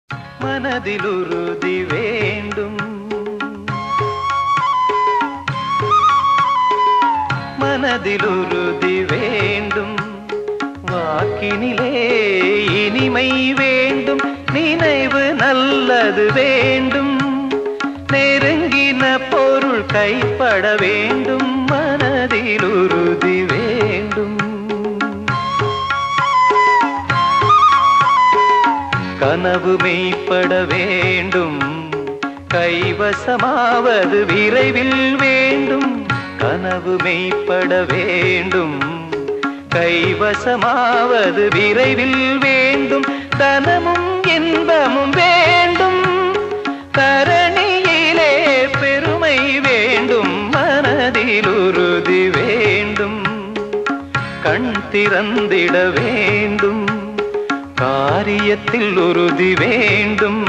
மனதில் உறுதி வேண்டும், மனதில் உறுதி வேண்டும், வாக்கினிலே இனிமை வேண்டும், நினைவு நல்லது வேண்டும், நெருங்கின பொருள் கைப்பட வேண்டும், மனதில் உறுதி வேண்டும். கனவு மெய்ப்பட வேண்டும், கைவசமாவது விரைவில் வேண்டும், கனவு மெய்ப்பட வேண்டும், கைவசமாவது விரைவில் வேண்டும், தனமும் இன்பமும் வேண்டும், தரணியிலே பெருமை வேண்டும், மனதில் உறுதி வேண்டும், கண் திறந்திட வேண்டும், காரியத்தில் உறுதி வேண்டும்,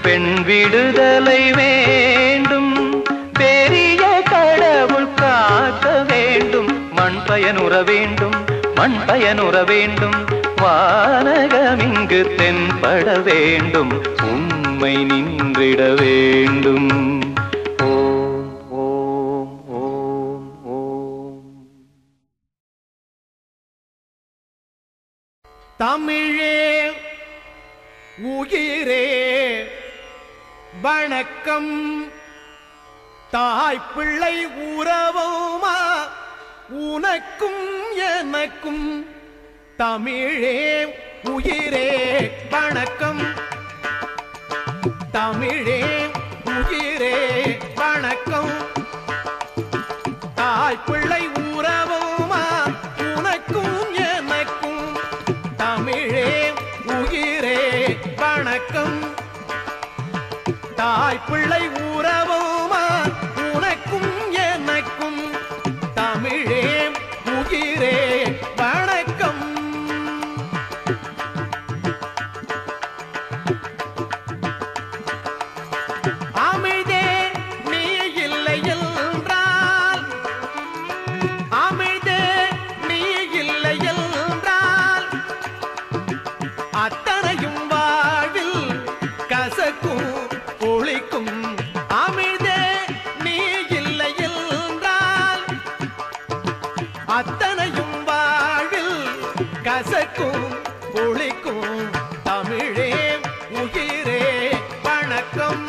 பெண் விடுதலை வேண்டும், பெரிய கடவுள் காக்க வேண்டும், மண் பயனுற வேண்டும், மண் பயனுற வேண்டும், வானகம் இங்கு தென்பட வேண்டும், உண்மை நின்றிட வேண்டும். தமிழே உயிரே வணக்கம், தாய் பிள்ளை உறவுமா உனக்கும் எனக்கும். தமிழே உயிரே வணக்கம், தமிழே உயிரே வணக்கம், தாய் பிள்ளை உறவுமா உனக்கும் எனக்கும். தமிழே உயிரே வணக்கம், தாய் பிள்ளை உறவுமா உனக்கும் எனக்கும். தமிழே உயிரே வணக்கம். அமிழ்தே நீ இல்லை என்றால், அமிழ்தே நீ இல்லை என்றால், அத்தனையும் வாழ்வில் கசக்கும் ஒளிக்கும். அமிழ்தே நீ இல்லை என்றால், அத்தனையும் வாழ்வில் கசக்கும் ஒளிக்கும். தமிழே உயிரே வணக்கம்,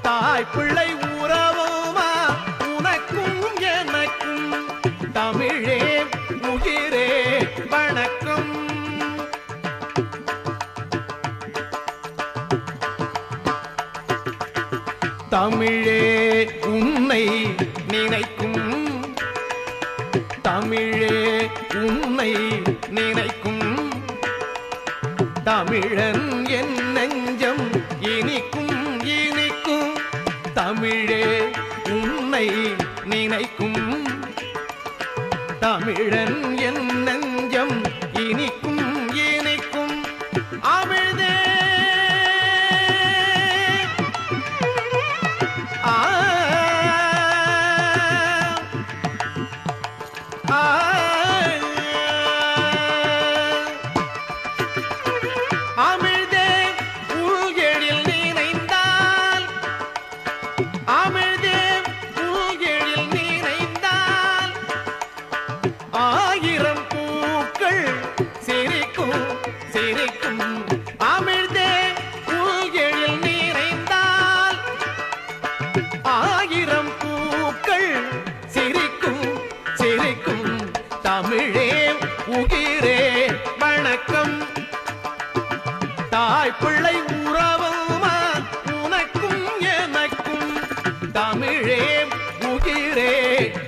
தாய் பிள்ளை உறவுமா உனக்கும் எனக்கும். தமிழே உயிரே வணக்கம். தமிழே உன்னை நினைக்கும், தமிழே உன்னை நினைக்கும். தமிழன் என் நெஞ்சம் இனிக்கும் இனிக்கும். தமிழே உன்னை நினைக்கும், தமிழன் என் நெஞ்சம் இனிக்கும் இனிக்கும். அமிழ்தே அமிழ்தே உள்கெழில் நினைந்தால், அமிழ்தே உள்கெழில் நினைந்தால், ஆயிரம் பூக்கள் சிரிக்கும் சிரிக்கும். அமிழ்தே உள்கெழில் நினைந்தால், ஆயிரம் பூக்கள் சிரிக்கும் சிரிக்கும். தமிழே உயிரே வணக்கம், தாய் பிள்ளை உறவுமா உனக்கும் எனக்கும். தமிழே உயிரே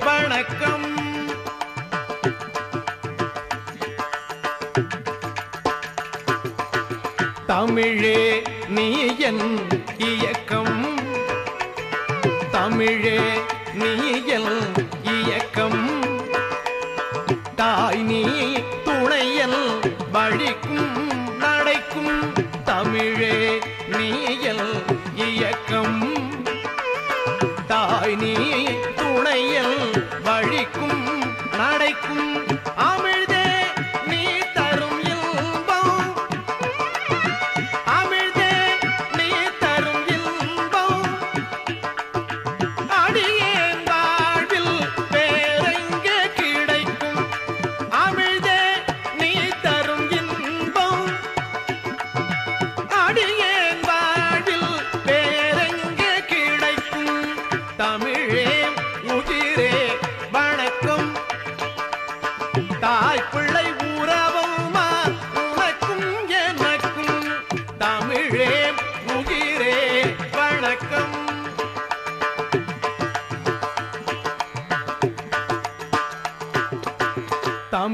வணக்கம். தமிழே நீ என் இயக்கம், தமிழே நீ என் இயக்கம். தாய் நீ துணையல் வழிக்கும் நடைக்கும். தமிழே நீ என் இயக்கம், தாய் நீ துணையல் வழிக்கும் நடைக்கும். அமிழ்தே நீ தரும் இன்பம்,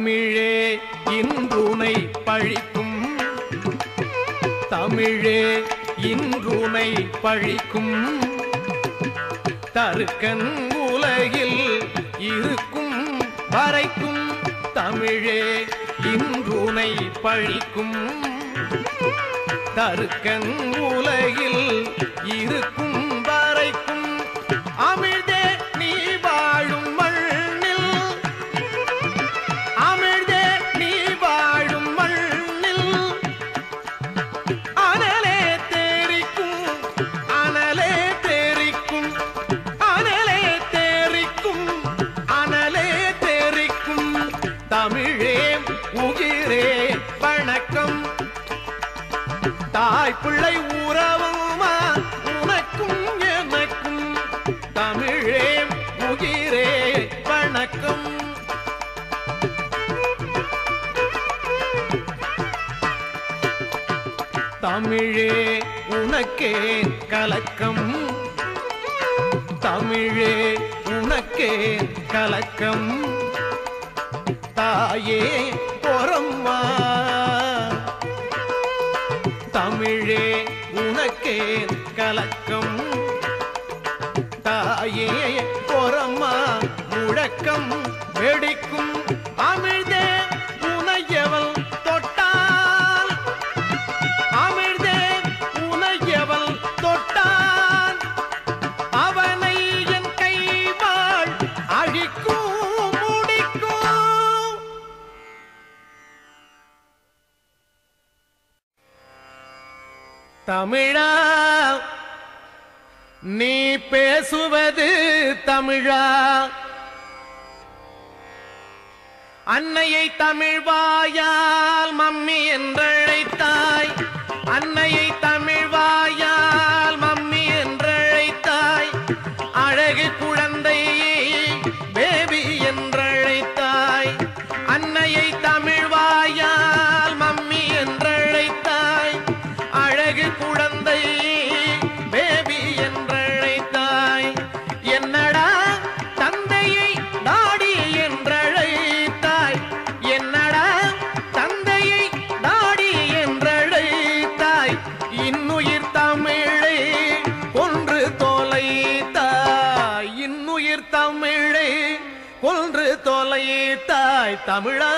தமிழே இன்றுனை பழிக்கும், தமிழே இன்றுனை பழிக்கும், தருக்கன் உலகில் இருக்கும் வரைக்கும் தமிழே இன்றுனை பழிக்கும், தருக்கன் உலகில் இருக்கும் வரைக்கும் அமிழ்தே நீ வாழும் மண்ணில், அமிழ்தே நீ வாழும் மண்ணில் அனலே தேரிக்கும், அனலே தேரிக்கும், அனலே தேரிக்கும், அனலே தேரிக்கும் தமிழே உயிரே வணக்கம். தாய் பிள்ளை உறவுமா உனக்கும் எனக்கும் தமிழே உயிரே வணக்கம். தமிழே உனக்கே கலக்கம், தமிழே உனக்கே கலக்கம், தாயே பொறம்மா தமிழே உனக்கே கலக்கம், தாயே பொறம்மா முழக்கம் வெடிக்கும் அமிழ்தே உனையவள் தொட்டால், அமிழ்தே உனையவள் தொட்டால் அவனை என் கைவாள் அழிக்கும் முடிக்கும். தமிழா நீ பேசுவது தமிழா, அன்னையை தமிழ் வாயால் மம்மி என்றழைத்தாய், அன்னையை தமிழ் வாயால் மம்மி என்றழைத்தாய், அழகு குழந்தையை பேபி என்றழைத்தாய், அன்னையை தமிழ் வாயால் மம்மி என்றழைத்தாய், அழகு குழந்தை பேபி என்றழைத்தாய். என்னடா தந்தையை டாடி என்றழைத்தாய், என்னடா தந்தையை டாடி என்றழைத்தாய், இன்னுயிர் தமிழை கொன்று தொலைத்தாய், இன்னுயிர் தமிழை கொன்று தொலைத்தாய். தமிழா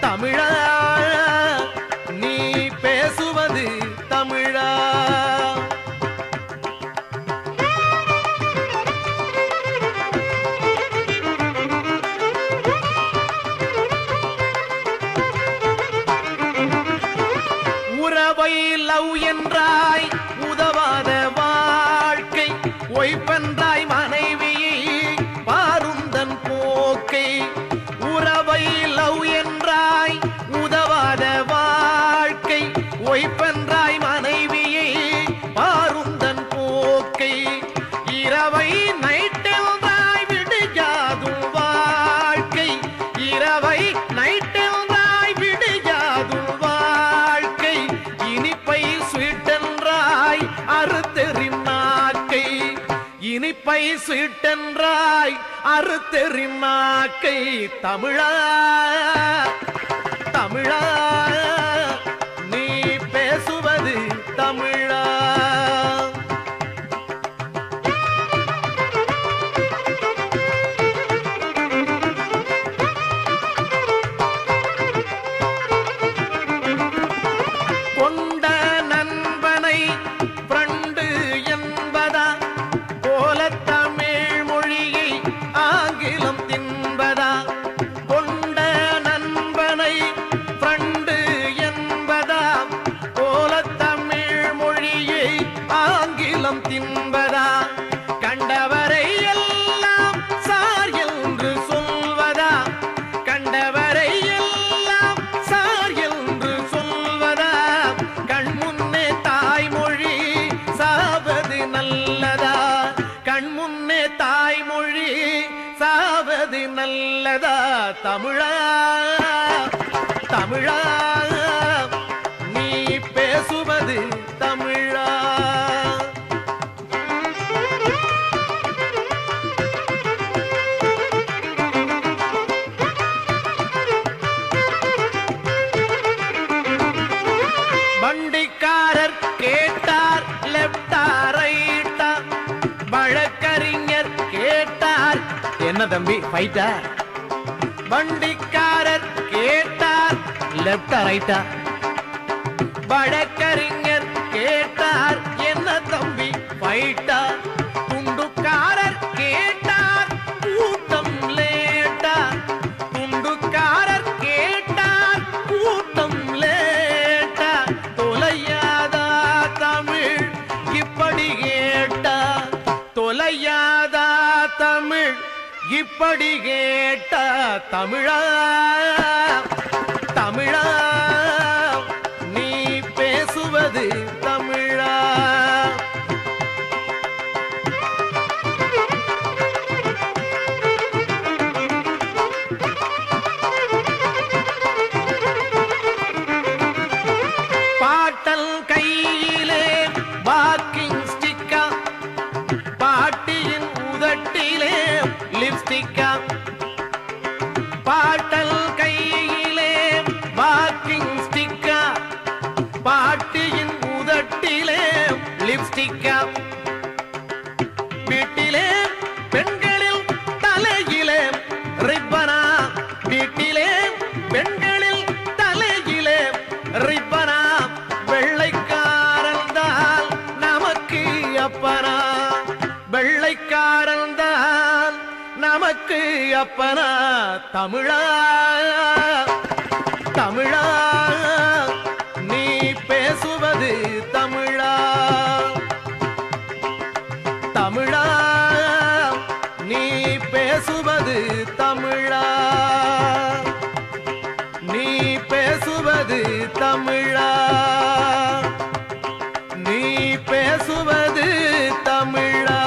தமிழா நீ பேசுவது தமிழா. உறவை லவ் என்றாய் உதவாத வாழ்க்கை, ஒய்பென்றாய் மனைவியை பாருந்தன் போக்கை, உறவை லவ் என்றாய் உதவாத வாழ்க்கை, ஒய்பென்றாய் மனைவியை பாருந்தன் போக்கை, இரவை நைட்டென்றாய் விடுயாதும் வாழ்க்கை, இரவை நைட்டென்றாய் விடுயாதும் வாழ்க்கை, இனிப்பை ஸ்வீட்டென்றாய் அறுத்தெறிம் நாக்கை, இனிப்பை ஸ்வீட்டென்றாய் அறுத்தெறிம் நாக்கை. தமிழா தமிழா நீ பேசுவது தமிழா. கொண்ட நண்பனை ஃப்ரெண்டு என்பதா, போல தமிழ் மொழியை ஆங்கிலம் தின்பதா, கொண்ட நண்பனை ஃப்ரெண்டு என்பதா, போல தமிழ் மொழியை ஆங்கிலம் தின்பதா, கண்டவரை எல்லாம் சார் என்று சொல்வதா, கண்டவரை எல்லாம் சார் என்று சொல்வதா, கண்முன்னே தாய்மொழி சாவது நல்லதா, கண்முன்னே தாய்மொழி சாவது நல்லதா. தமிழா தமிழா நீ பேசுவது தமிழா. தம்பி ஃபைட்டா? வண்டிக்காரர் கேட்டார் லெப்டா ரைட்டா? வழக்கறிஞர் கேட்டார் என்ன தம்பி ஃபைட்டா? துண்டுக்காரர் கேட்டார் கூட்டம் லேட்டா? துண்டுக்காரர் கேட்டார் கூட்டம் லேட்டா? தொலையாதா தமிழ் இப்படி கேட்டா? தொலையாதா தமிழ் இப்படி கேட்டா? தமிழா தமிழா நீ பேசுவது தமிழா? பாட்டல் கையிலே வாக்கிங் ஸ்டிக்கா? பாட்டியின் உதட்டிலே லிப்ஸ்டிக்கா? பாட்டல் கையிலே வாக்கிங் ஸ்டிக்கா? பாட்டியின் உதட்டிலே லிப்ஸ்டிக்கா? வீட்டிலே பெண்களில் தலையிலே ரிப்பனா? வீட்டிலே பெண்களில் தலையிலே ரிப்பனா? வெள்ளைக்காரன் தான் நமக்கு அப்பனா? வெள்ளைக்காரன் தான் நமக்கு அப்பனா? தமிழா தமிழா நீ பேசுவது தமிழா? தமிழா நீ பேசுவது தமிழா? நீ பேசுவது தமிழா? நீ பேசுவது தமிழா?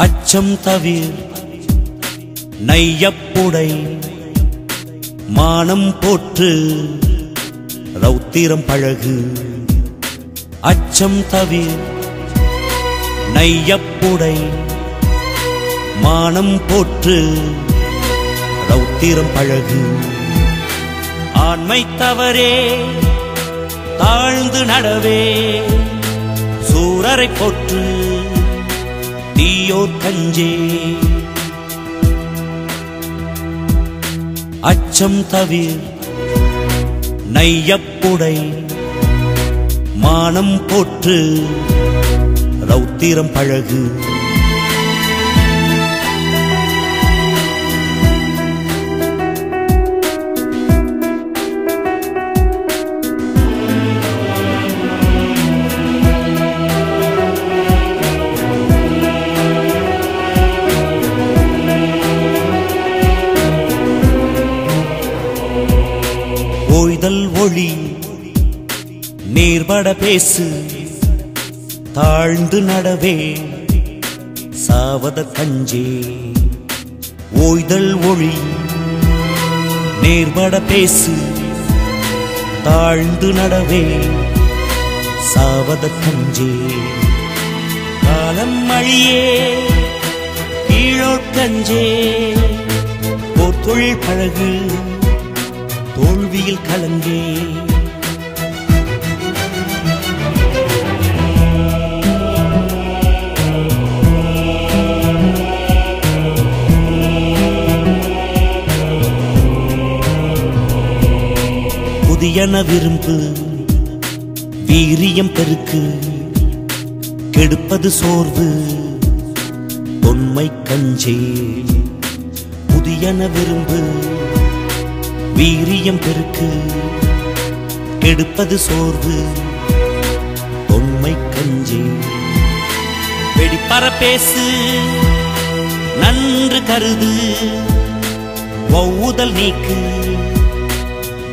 அச்சம் தவிர் நையப்புடை மானம் போற்று ரௌத்திரம் பழகு. அச்சம் தவிர் நையப்புடை மானம் போற்று ரௌத்திரம் பழகு. ஆண்மை தவறே தாழ்ந்து நடவே சூரரை போற்று தீயோர் கஞ்சே. அச்சம் தவிர் நையப்புடை மானம் போற்று ரௌத்திரம் பழகு. ஓய்தல் ஒளி நேர்பட பேசு தாழ்ந்து நடவே சாவத கஞ்சே. ஓய்தல் ஒளி நேர்பட பேசு தாழ்ந்து நடவே சாவத கஞ்சே. காலம் அழியே கீழோட்கஞ்சே போர் தொழில் பழகு தோல்வியில் கலங்கே. புதியன விரும்பு வீரியம் பெருக்கு கெடுப்பது சோர்வு தொன்மை கஞ்சே புதியன விரும்பு வீரியம் பெருக்கு கெடுப்பது சோர்வு தொன்மை கஞ்சே வெடிப்பற பேசு நன்று கருது வௌதல் நீக்கு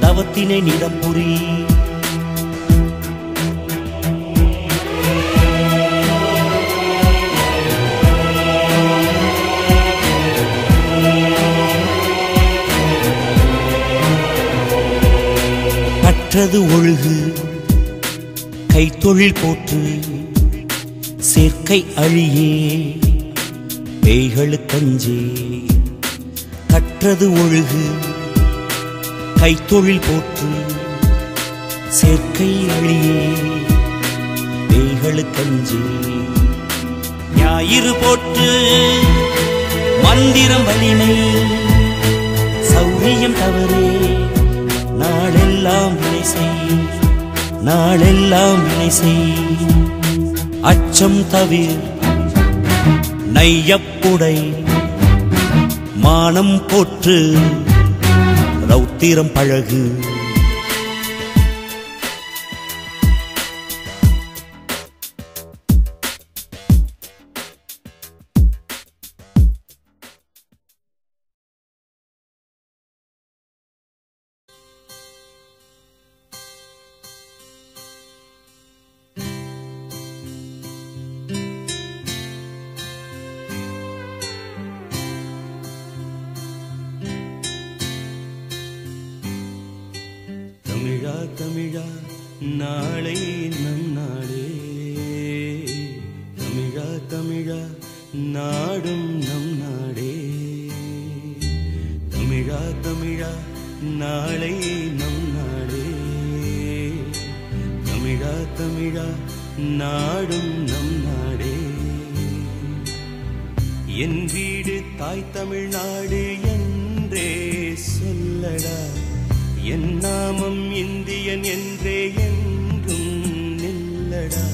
தவத்தினை நிடம்புரி கற்றது ஒழுகு கைத்தொழில் போற்று சேர்க்கை அழியே பேய்களுக்கஞ்சே கற்றது ஒழுகு கைத்தொழில் போற்று சேர்க்கை அழியே பேய்களுக்கஞ்சே ஞாயிறு போற்று மந்திரம் வலிமை சௌரியம் தவறே நாளெல்லாம் வினை செய் நாளெல்லாம் வினை செய் அச்சம் தவிர் நையப்புடை மானம் போற்று ரௌத்திரம் பழகு தமிழா தமிழா நாளை நம் நாடே தமிழா தமிழா நாடும் நம் நாடே தமிழா தமிழா நாளை நம் நாடே தமிழா தமிழா நாடும் நம் நாடே என் வீடு தாய் தமிழ்நாடு என்றே சொல்லடா என் நாமம் இந்தியன் என்றே என்றும் நில்லடா